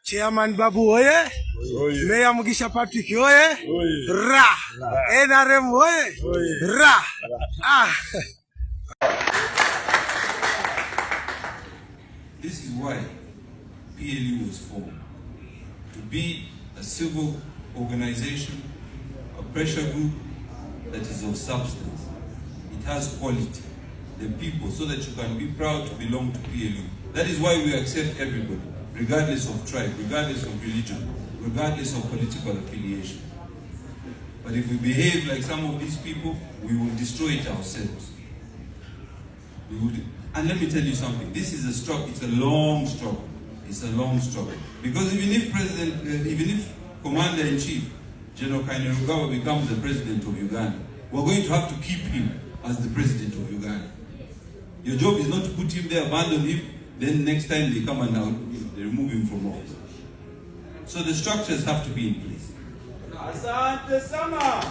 Chairman Babu oye. Mayor Mugisha Patrick oye. Ra. NRM oye. Ra. Ah. This is why PLU was formed. To be a civil organization, a pressure group that is of substance. It has quality, the people, so that you can be proud to belong to PLU. That is why we accept everybody, regardless of tribe, regardless of religion, regardless of political affiliation. But if we behave like some of these people, we will destroy it ourselves. And let me tell you something, this is a struggle, it's a long struggle. It's a long struggle. Because even if Commander-in-Chief, General Kainerugaba, becomes the President of Uganda, we're going to have to keep him as the President of Uganda. Your job is not to put him there, abandon him, then next time they come and they remove him from office. So the structures have to be in place. Asante sana.